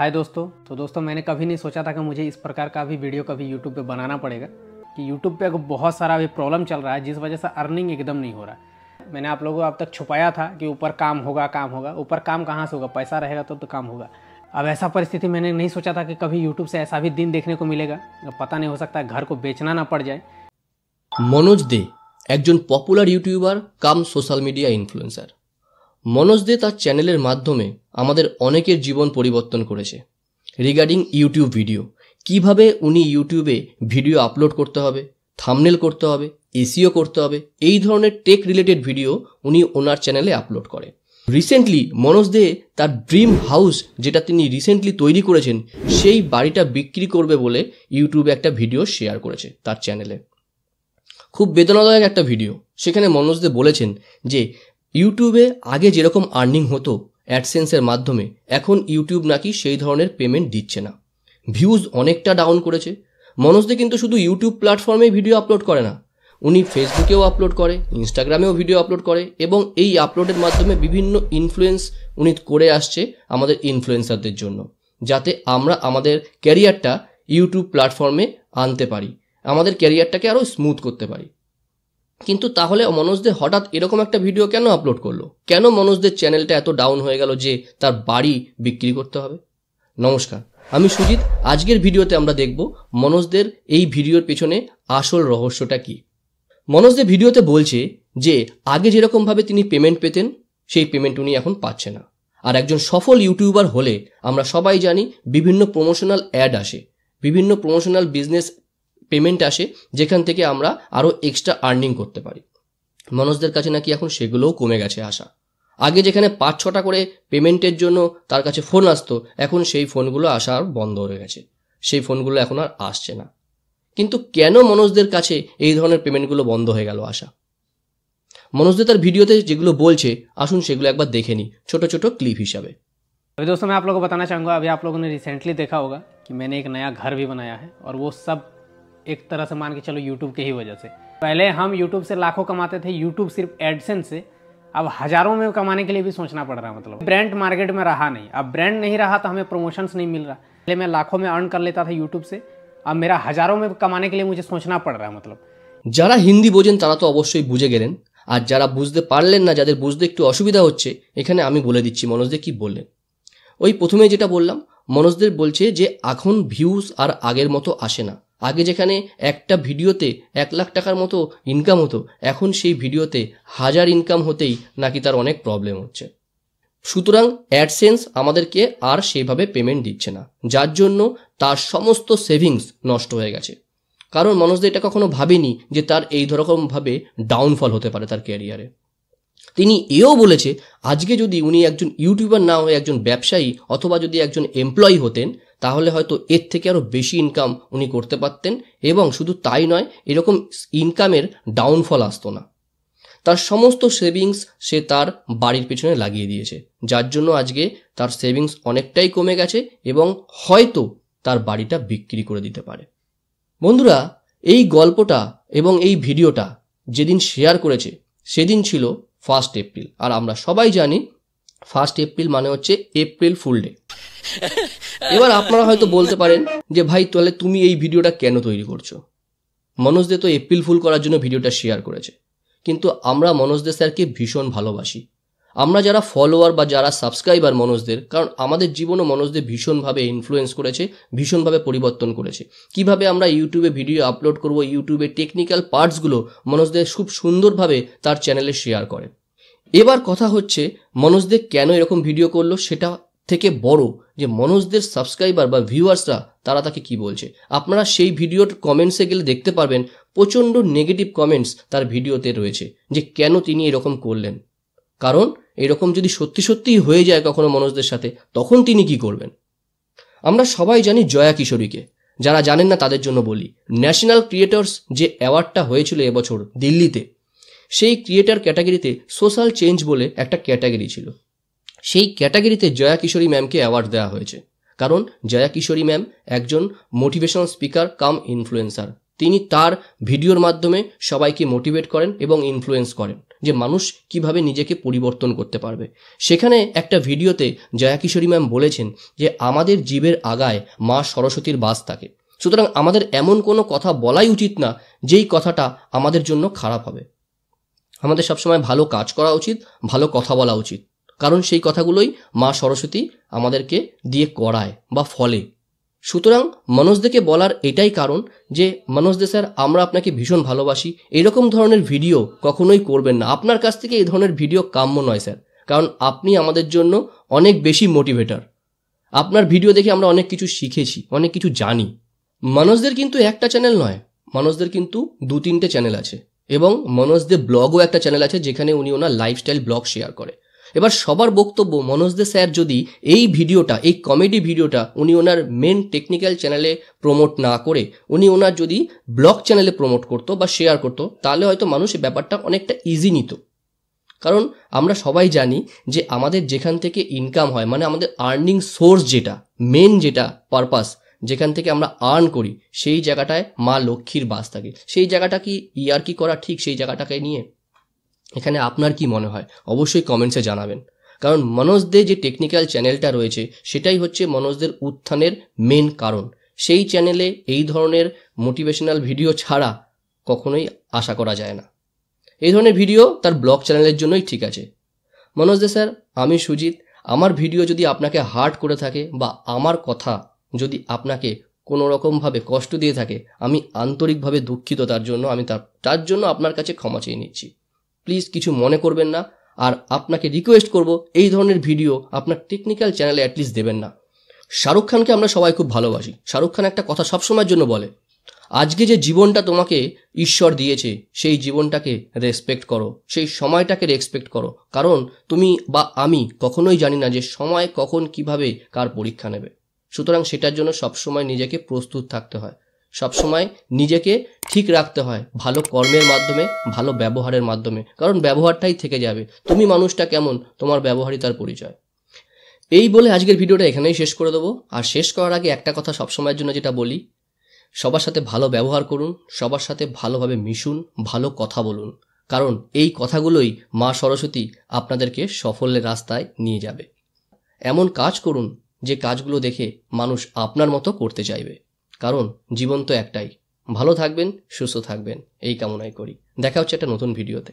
हाय दोस्तों। तो दोस्तों मैंने कभी नहीं सोचा था कि मुझे इस प्रकार का भी वीडियो कभी यूट्यूब पे बनाना पड़ेगा कि यूट्यूब पे बहुत सारा अभी प्रॉब्लम चल रहा है जिस वजह से अर्निंग एकदम नहीं हो रहा है। मैंने आप लोगों को अब तक छुपाया था कि ऊपर काम होगा। ऊपर काम कहाँ से होगा, पैसा रहेगा तो काम होगा। अब ऐसा परिस्थिति मैंने नहीं सोचा था कि कभी यूट्यूब से ऐसा भी दिन देखने को मिलेगा। पता नहीं, हो सकता है घर को बेचना ना पड़ जाए। मनोज दे একজন পপুলার ইউটিউবার কাম সোশ্যাল মিডিয়া ইনফ্লুয়েন্সার। মনোজ দে তার চ্যানেলের মাধ্যমে আমাদের অনেকের জীবন পরিবর্তন করেছে রিগার্ডিং ইউটিউব ভিডিও। কিভাবে উনি ইউটিউবে ভিডিও আপলোড করতে হবে, থাম্বনেল করতে হবে, এসইও করতে হবে, এই ধরনের টেক রিলেটেড ভিডিও উনি ওনার চ্যানেলে আপলোড করে। রিসেন্টলি মনোজ দে তার ড্রিম হাউস যেটা তিনি রিসেন্টলি তৈরি করেছেন সেই বাড়িটা বিক্রি করবে বলে ইউটিউবে একটা ভিডিও শেয়ার করেছে তার চ্যানেলে। খুব বেদনাদায়ক একটা ভিডিও। সেখানে মনোজ দে বলেছেন যে ইউটিউবে আগে যেরকম আর্নিং হতো অ্যাডসেন্সের মাধ্যমে, এখন ইউটিউব নাকি সেই ধরনের পেমেন্ট দিচ্ছে না। ভিউজ অনেকটা ডাউন করেছে। মনোজ দে কিন্তু শুধু ইউটিউব প্ল্যাটফর্মেই ভিডিও আপলোড করে না, উনি ফেসবুকেও আপলোড করে, ইনস্টাগ্রামেও ভিডিও আপলোড করে এবং এই আপলোডের মাধ্যমে বিভিন্ন ইনফ্লুয়েন্স উনি করে আসছে আমাদের ইনফ্লুয়েন্সারদের জন্য, যাতে আমরা আমাদের ক্যারিয়ারটা ইউটিউব প্ল্যাটফর্মে আনতে পারি, আমাদের ক্যারিয়ারটাকে আরও স্মুথ করতে পারি। কিন্তু তাহলে মনোজ দে হঠাৎ এরকম একটা ভিডিও কেন আপলোড করলো? কেন মনোজ দের চ্যানেলটা এত ডাউন হয়ে গেল যে তার বাড়ি বিক্রি করতে হবে? নমস্কার, আমি সুজিত। আজকের ভিডিওতে আমরা দেখব মনোজ দের এই ভিডিওর পেছনে আসল রহস্যটা কি। মনোজ দে ভিডিওতে বলছে যে আগে যেরকমভাবে তিনি পেমেন্ট পেতেন সেই পেমেন্ট উনি এখন পাচ্ছে না। আর একজন সফল ইউটিউবার হলে আমরা সবাই জানি বিভিন্ন প্রমোশনাল অ্যাড আসে, বিভিন্ন প্রমোশনাল বিজনেস পেমেন্ট আসে, যেখান থেকে আমরা আরও এক্সট্রা আর্নিং করতে পারি। মনোজদের কাছে নাকি এখন সেগুলোও কমে গেছে আসা। আগে যেখানে 5-6টা করে পেমেন্টের জন্য তার কাছে ফোন আসতো, এখন সেই ফোনগুলো আসা আর বন্ধ হয়ে গেছে, সেই ফোনগুলো এখন আর আসছে না। কিন্তু কেন মনোজদের কাছে এই ধরনের পেমেন্টগুলো বন্ধ হয়ে গেল আসা? মনোজদের তার ভিডিওতে যেগুলো বলছে, আসুন সেগুলো একবার দেখে নিই ছোট ছোট क्लिप हिसाबे। अभी दोस्तों मैं आप लोगों को बताना चाहूँगा, अभी आप लोगों ने रिसेंटली देखा होगा कि मैंने एक नया घर भी बनाया है और वो सब एक तरह से मान के चलो यूट्यूब के ही वजह से। पहले हम यूट्यूब से लाखों कमाते थे, यूट्यूब सिर्फ एडसेंस से, अब हज़ारों में कमाने के लिए भी सोचना पड़ रहा है। मतलब ब्रांड मार्केट में रहा नहीं, अब ब्रांड नहीं रहा तो हमें प्रमोशंस नहीं मिल रहा। पहले मैं लाखों में अर्न कर लेता था यूट्यूब से, अब मेरा हज़ारों में कमाने के लिए मुझे सोचना पड़ रहा है। मतलब যারা হিন্দি বোঝেন তারা তো অবশ্যই বুঝে গেলেন, আর যারা বুঝতে পারলেন না, যাদের বুঝতে একটু অসুবিধা হচ্ছে, এখানে আমি বলে দিচ্ছি মনোজদে কি বললেন। ওই প্রথমে যেটা বললাম, মনোজদের বলছে যে এখন ভিউজ আর আগের মতো আসে না। আগে যেখানে একটা ভিডিওতে 1 লাখ টাকার মতো ইনকাম হতো, এখন সেই ভিডিওতে 1000 ইনকাম হতেই নাকি তার অনেক প্রবলেম হচ্ছে। সুতরাং অ্যাডসেন্স আমাদেরকে আর সেইভাবে পেমেন্ট দিচ্ছে না, যার জন্য তার সমস্ত সেভিংস নষ্ট হয়ে গেছে। কারণ মনোজদা এটা কখনো ভাবেনি যে তার এই রকমভাবে ডাউনফল হতে পারে তার ক্যারিয়ারে। তিনি এও বলেছে আজকে যদি উনি একজন ইউটিউবার না হয়ে একজন ব্যবসায়ী অথবা যদি একজন এমপ্লয়ি হতেন, তাহলে হয়তো এর থেকে আরও বেশি ইনকাম উনি করতে পারতেন, এবং শুধু তাই নয়, এরকম ইনকামের ডাউনফল আসতো না। তার সমস্ত সেভিংস সে তার বাড়ির পেছনে লাগিয়ে দিয়েছে, যার জন্য আজকে তার সেভিংস অনেকটাই কমে গেছে এবং হয়তো তার বাড়িটা বিক্রি করে দিতে পারে। বন্ধুরা, এই গল্পটা এবং এই ভিডিওটা যেদিন শেয়ার করেছে সেদিন ছিল 1 এপ্রিল, আর আমরা সবাই জানি 1 এপ্রিল মানে হচ্ছে এপ্রিল ফুল ডে। এবার আপনারা হয়তো বলতে পারেন যে ভাই তাহলে তুমি এই ভিডিওটা কেন তৈরি করছো? মনোজ দে তো এপ্রিল ফুল করার জন্য ভিডিওটা শেয়ার করেছে, কিন্তু আমরা মনোজ দে স্যারকে ভীষণ ভালোবাসি। আমরা যারা ফলোয়ার বা যারা সাবস্ক্রাইবার মনোজদের, কারণ আমাদের জীবনও মনোজদের ভীষণভাবে ইনফ্লুয়েন্স করেছে, ভীষণভাবে পরিবর্তন করেছে। কিভাবে আমরা ইউটিউবে ভিডিও আপলোড করব, ইউটিউবে টেকনিক্যাল পার্টসগুলো মনোজদের খুব সুন্দরভাবে তার চ্যানেলে শেয়ার করে। এবার কথা হচ্ছে মনোজদের কেন এরকম ভিডিও করলো, সেটা থেকে বড় যে মনোজদের সাবস্ক্রাইবার বা ভিউয়ার্সরা তারা তাকে কি বলছে। আপনারা সেই ভিডিওর কমেন্টসে গেলে দেখতে পারবেন প্রচণ্ড নেগেটিভ কমেন্টস তার ভিডিওতে রয়েছে যে কেন তিনি এরকম করলেন। কারণ এরকম যদি সত্যি সত্যিই হয়ে যায় কখনো মনোজদের সাথে, তখন তিনি কি করবেন? আমরা সবাই জানি জয়া কিশোরীকে, যারা জানেন না তাদের জন্য বলি, ন্যাশনাল ক্রিয়েটর্স যে অ্যাওয়ার্ডটা হয়েছিল এবছর দিল্লিতে, সেই ক্রিয়েটর ক্যাটাগরিতে সোশ্যাল চেঞ্জ বলে একটা ক্যাটাগরি ছিল। সেই ক্যাটাগরিতে জয়া কিশোরী ম্যামকে অ্যাওয়ার্ড দেওয়া হয়েছে, কারণ জয়া কিশোরী ম্যাম একজন মোটিভেশনাল স্পিকার কাম ইনফ্লুয়েন্সার। তিনি তার ভিডিওর মাধ্যমে সবাইকে মোটিভেট করেন এবং ইনফ্লুয়েন্স করেন, যে মানুষ কিভাবে নিজেকে পরিবর্তন করতে পারবে। সেখানে একটা ভিডিওতে জয়া কিশোরী ম্যাম বলেছেন যে আমাদের জীবের আগায় মা সরস্বতীর বাস থাকে, সুতরাং আমাদের এমন কোনো কথা বলাই উচিত না যেই কথাটা আমাদের জন্য খারাপ হবে। আমাদের সবসময় ভালো কাজ করা উচিত, ভালো কথা বলা উচিত, কারণ সেই কথাগুলোই মা সরস্বতী আমাদেরকে দিয়ে করায় বা ফলে। সুতরাং মনোজদেকে বলার এটাই কারণ যে মনোজদে স্যার, আমরা আপনাকে ভীষণ ভালোবাসি, এরকম ধরনের ভিডিও কখনোই করবেন না। আপনার কাছ থেকে এই ধরনের ভিডিও কাম্য নয় স্যার, কারণ আপনি আমাদের জন্য অনেক বেশি মোটিভেটর। আপনার ভিডিও দেখে আমরা অনেক কিছু শিখেছি, অনেক কিছু জানি। মনোজদের কিন্তু একটা চ্যানেল নয়, মনোজদের কিন্তু 2-3টে চ্যানেল আছে, এবং মনোজদের ব্লগও একটা চ্যানেল আছে যেখানে উনি ওনার লাইফস্টাইল ব্লগ শেয়ার করে। এবার সবার বক্তব্য, মনোজদে স্যার যদি এই ভিডিওটা, এই কমেডি ভিডিওটা উনি ওনার মেন টেকনিক্যাল চ্যানেলে প্রমোট না করে উনি ওনার যদি ব্লগ চ্যানেলে প্রমোট করতো বা শেয়ার করতো, তাহলে হয়তো মানুষ এই ব্যাপারটা অনেকটা ইজি নিত। কারণ আমরা সবাই জানি যে আমাদের যেখান থেকে ইনকাম হয়, মানে আমাদের আর্নিং সোর্স যেটা, মেন যেটা পারপাস, যেখান থেকে আমরা আর্ন করি, সেই জায়গাটায় মা লক্ষ্মীর বাস থাকে। সেই জায়গাটা কি ইয়ার্কি করা ঠিক সেই জায়গাটাকে নিয়ে? এখানে আপনার কি মনে হয় অবশ্যই কমেন্টসে জানাবেন। কারণ মনোজদের যে টেকনিক্যাল চ্যানেলটা রয়েছে সেটাই হচ্ছে মনোজদের উত্থানের মেন কারণ। সেই চ্যানেলে এই ধরনের মোটিভেশনাল ভিডিও ছাড়া কখনোই আশা করা যায় না। এই ধরনের ভিডিও তার ব্লগ চ্যানেলের জন্যই ঠিক আছে। মনোজদে স্যার, আমি সুজিত, আমার ভিডিও যদি আপনাকে হার্ট করে থাকে বা আমার কথা যদি আপনাকে কোনো রকমভাবে কষ্ট দিয়ে থাকে, আমি আন্তরিকভাবে দুঃখিত তার জন্য। আমি তার জন্য আপনার কাছে ক্ষমা চেয়ে নিচ্ছি। প্লিজ কিছু মনে করবেন না। আর আপনাকে রিকোয়েস্ট করব, এই ধরনের ভিডিও আপনার টেকনিক্যাল চ্যানেলে অ্যাটলিস্ট দেবেন না। শাহরুখ খানকে আমরা সবাই খুব ভালোবাসি। শাহরুখ খান একটা কথা সবসময়ের জন্য বলে, আজকে যে জীবনটা তোমাকে ঈশ্বর দিয়েছে সেই জীবনটাকে রেসপেক্ট করো, সেই সময়টাকে রেসপেক্ট করো, কারণ তুমি বা আমি কখনোই জানি না যে সময় কখন কিভাবে কার পরীক্ষা নেবে। সুতরাং সেটার জন্য সবসময় নিজেকে প্রস্তুত থাকতে হয়, সবসময় নিজেকে ঠিক রাখতে হয় ভালো কর্মের মাধ্যমে, ভালো ব্যবহারের মাধ্যমে, কারণ ব্যবহারটাই থেকে যাবে। তুমি মানুষটা কেমন, তোমার ব্যবহারই তার পরিচয়। এই বলে আজকের ভিডিওটা এখানেই শেষ করে দেবো। আর শেষ করার আগে একটা কথা সবসময়ের জন্য যেটা বলি, সবার সাথে ভালো ব্যবহার করুন, সবার সাথে ভালোভাবে মিশুন, ভালো কথা বলুন, কারণ এই কথাগুলোই মা সরস্বতী আপনাদেরকে সাফল্যের রাস্তায় নিয়ে যাবে। এমন কাজ করুন যে কাজগুলো দেখে মানুষ আপনার মতো করতে চাইবে, কারণ জীবন তো একটাই। ভালো থাকবেন, সুস্থ থাকবেন, এই কামনাই করি। দেখা হচ্ছে একটা নতুন ভিডিওতে।